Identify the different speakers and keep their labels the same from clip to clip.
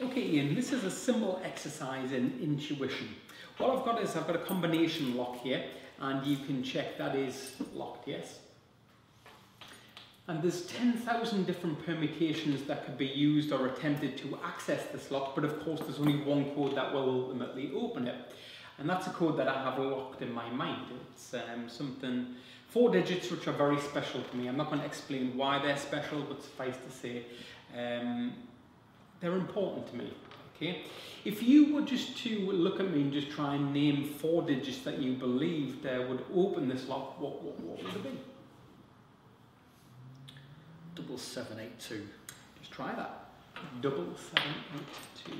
Speaker 1: Okay, Ian, this is a simple exercise in intuition. What I've got is I've got a combination lock here, and you can check that is locked, yes? And there's 10,000 different permutations that could be used or attempted to access this lock, but of course there's only one code that will ultimately open it. And that's a code that I have locked in my mind. It's something, 4 digits which are very special to me. I'm not going to explain why they're special, but suffice to say, they're important to me. Okay? If you were just to look at me and just try and name 4 digits that you believed would open this lock, what would it be?
Speaker 2: 7782.
Speaker 1: Just try that. 7782.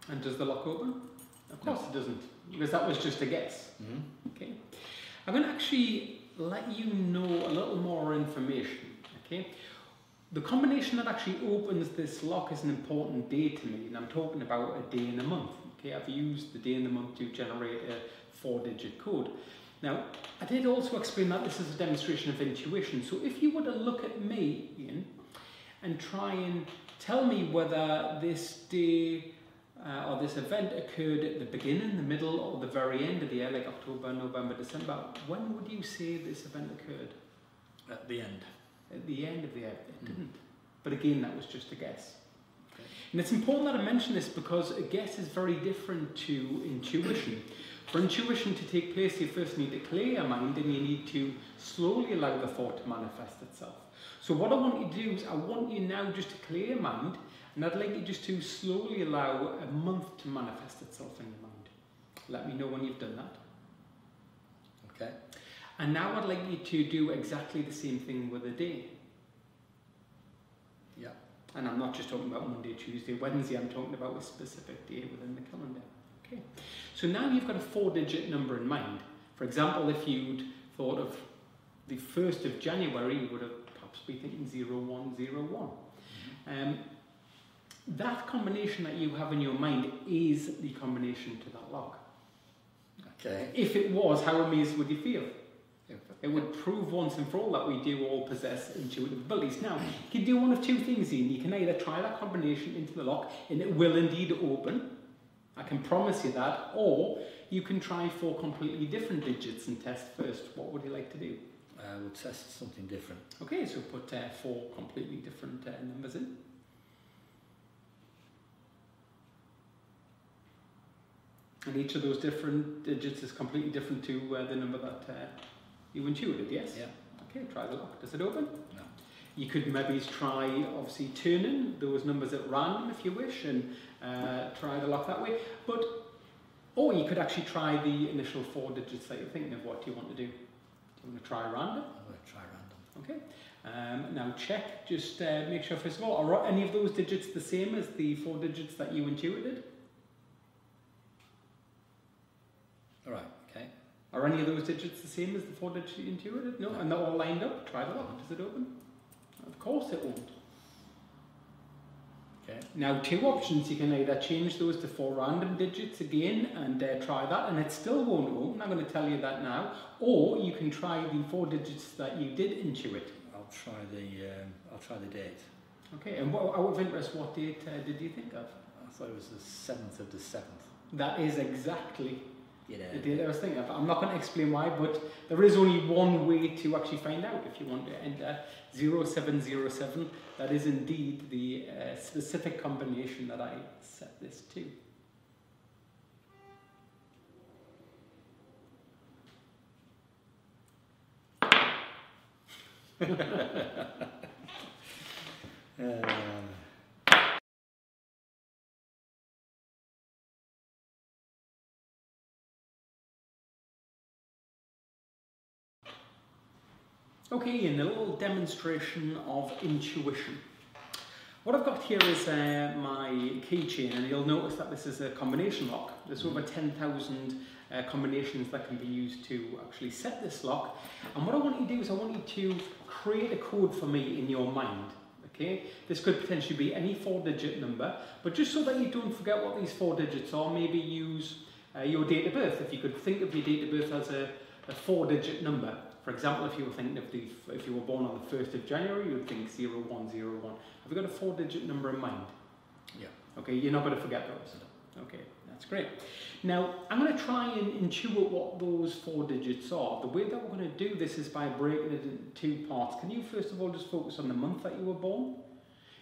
Speaker 1: And does the lock open? Of course it doesn't, because that was just a guess. Okay. I'm going to actually let you know a little more information. Okay. The combination that actually opens this lock is an important day to me, and I'm talking about a day in a month. Okay, I've used the day in the month to generate a 4-digit code. Now, I did also explain that this is a demonstration of intuition. So if you were to look at me, Ian, and try and tell me whether this day or this event occurred at the beginning, the middle, or the very end of the year, like October, November, December, when would you say this event occurred?
Speaker 2: At the end.
Speaker 1: At the end of the year, it didn't. But again, that was just a guess. Okay. And it's important that I mention this because a guess is very different to intuition. For intuition to take place, you first need to clear your mind and you need to slowly allow the thought to manifest itself. So what I want you to do is I want you now just to clear your mind, and I'd like you just to slowly allow a month to manifest itself in your mind. Let me know when you've done that.
Speaker 2: Okay.
Speaker 1: And now I'd like you to do exactly the same thing with a day.
Speaker 2: Yeah.
Speaker 1: And I'm not just talking about Monday, Tuesday, Wednesday, I'm talking about a specific day within the calendar. Okay. So now you've got a 4-digit number in mind. For example, if you'd thought of the 1st of January, you would have perhaps be thinking 0101. That combination that you have in your mind is the combination to that lock.
Speaker 2: Okay.
Speaker 1: If it was, how amazed would you feel? It would prove once and for all that we do all possess intuitive abilities. Now, you can do one of 2 things, Ian. You can either try that combination into the lock and it will indeed open. I can promise you that. Or you can try 4 completely different digits and test first. What would you like to do?
Speaker 2: We'll test something different.
Speaker 1: Okay, so put 4 completely different numbers in. And each of those different digits is completely different to the number that you intuited, yes?
Speaker 2: Yeah.
Speaker 1: Okay, try the lock. Does it open?
Speaker 2: No.
Speaker 1: You could maybe try, obviously, turning those numbers at random if you wish, and try the lock that way. Or you could actually try the initial 4 digits that you're thinking of. What do you want to do? Do you want to try random?
Speaker 2: I'm going to try random.
Speaker 1: Okay. Now check, just make sure first of all, are any of those digits the same as the 4 digits that you intuited?
Speaker 2: Alright, okay.
Speaker 1: Are any of those digits the same as the 4 digits you intuited? No? And they're all lined up? Try the lock. Does it open? Of course it won't.
Speaker 2: Okay.
Speaker 1: Now 2 options. You can either change those to 4 random digits again and try that, and it still won't open. I'm going to tell you that now. Or you can try the 4 digits that you did intuit.
Speaker 2: I'll try the date.
Speaker 1: Okay, and out of interest, what date did you think of?
Speaker 2: I thought it was the 7th of the 7th.
Speaker 1: That is exactly
Speaker 2: Yeah.
Speaker 1: the date I was thinking of. I'm not going to explain why, but there is only one way to actually find out. If you want to enter 0707, that is indeed the specific combination that I set this to. Okay, and a little demonstration of intuition. What I've got here is my keychain, and you'll notice that this is a combination lock. There's over 10,000 combinations that can be used to actually set this lock. And what I want you to do is I want you to create a code for me in your mind. Okay, this could potentially be any 4-digit number, but just so that you don't forget what these 4 digits are, maybe use your date of birth. If you could think of your date of birth as a 4-digit number. For example, if you were thinking of if you were born on the 1st of January, you would think 0101. Have you got a 4-digit number in mind?
Speaker 2: Yeah.
Speaker 1: Okay, you're not going to forget those. Okay, that's great. Now, I'm going to try and intuit what those 4 digits are. The way that we're going to do this is by breaking it into 2 parts. Can you first of all just focus on the month that you were born?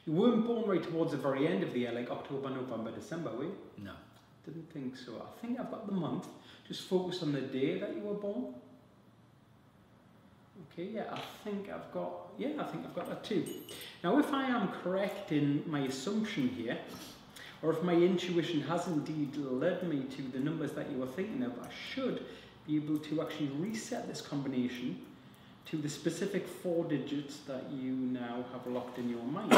Speaker 1: You weren't born right towards the very end of the year, like October, November, December, were you?
Speaker 2: No.
Speaker 1: Didn't think so. I think I've got the month. Just focus on the day that you were born. Okay, yeah, I think I've got that too. Now, if I am correct in my assumption here, or if my intuition has indeed led me to the numbers that you were thinking of, I should be able to actually reset this combination to the specific 4 digits that you now have locked in your mind.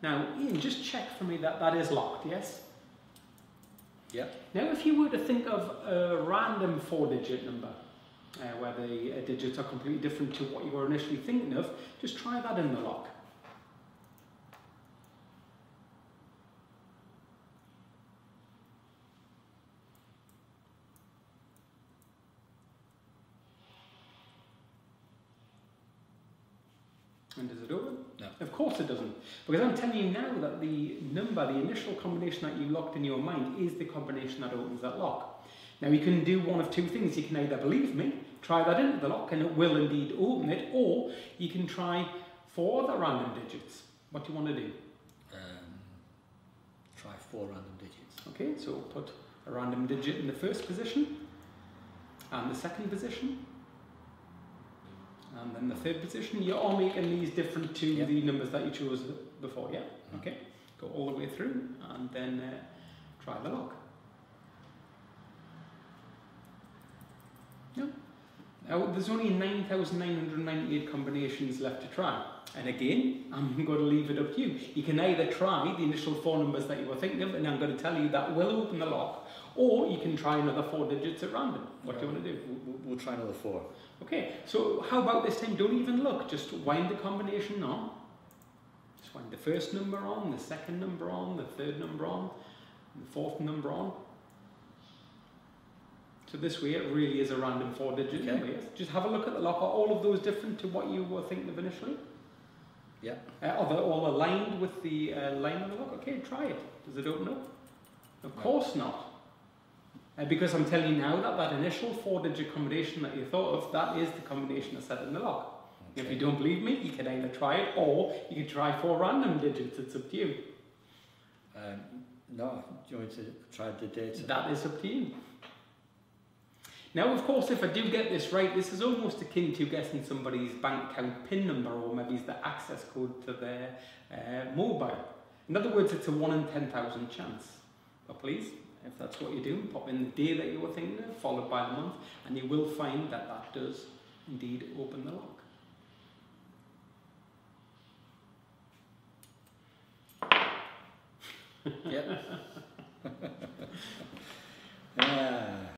Speaker 1: Now, Ian, just check for me that that is locked, yes?
Speaker 2: Yeah.
Speaker 1: Now, if you were to think of a random 4-digit number, where the digits are completely different to what you were initially thinking of, just try that in the lock. And does it open?
Speaker 2: No.
Speaker 1: Of course it doesn't. Because I'm telling you now that the number, the initial combination that you locked in your mind is the combination that opens that lock. Now you can do one of 2 things. You can either believe me, try that into the lock and it will indeed open it, or you can try 4 other random digits. What do you want to do?
Speaker 2: Try 4 random digits.
Speaker 1: Okay, so put a random digit in the first position, and the second position, and then the 3rd position. You're all making these different to the numbers that you chose before, yeah? Okay, go all the way through and then try the lock. No. Now, there's only 9,998 combinations left to try. And again, I'm going to leave it up to you. You can either try the initial 4 numbers that you were thinking of, and I'm going to tell you that will open the lock, or you can try another 4 digits at random. What do you want to do?
Speaker 2: We'll try another 4.
Speaker 1: Okay, so how about this time? Don't even look, just wind the combination on. Just wind the first number on, the second number on, the 3rd number on, the 4th number on. So this way it really is a random 4-digit number. Yes? Just have a look at the lock. Are all of those different to what you were thinking of initially?
Speaker 2: Yeah.
Speaker 1: Are they all aligned with the line on the lock? Okay, try it. Does it open up? Of course not. Because I'm telling you now that that initial 4-digit combination that you thought of, that is the combination that's set in the lock. Okay. If you don't believe me, you can either try it, or you can try 4 random digits. It's up to you.
Speaker 2: No, do you want me to try the data?
Speaker 1: That is up to you. Now, of course, if I do get this right, this is almost akin to guessing somebody's bank account PIN number, or maybe it's the access code to their mobile. In other words, it's a 1 in 10,000 chance. But please, if that's what you're doing, pop in the day that you were thinking of, followed by the month, and you will find that that does indeed open the lock.
Speaker 2: Yep.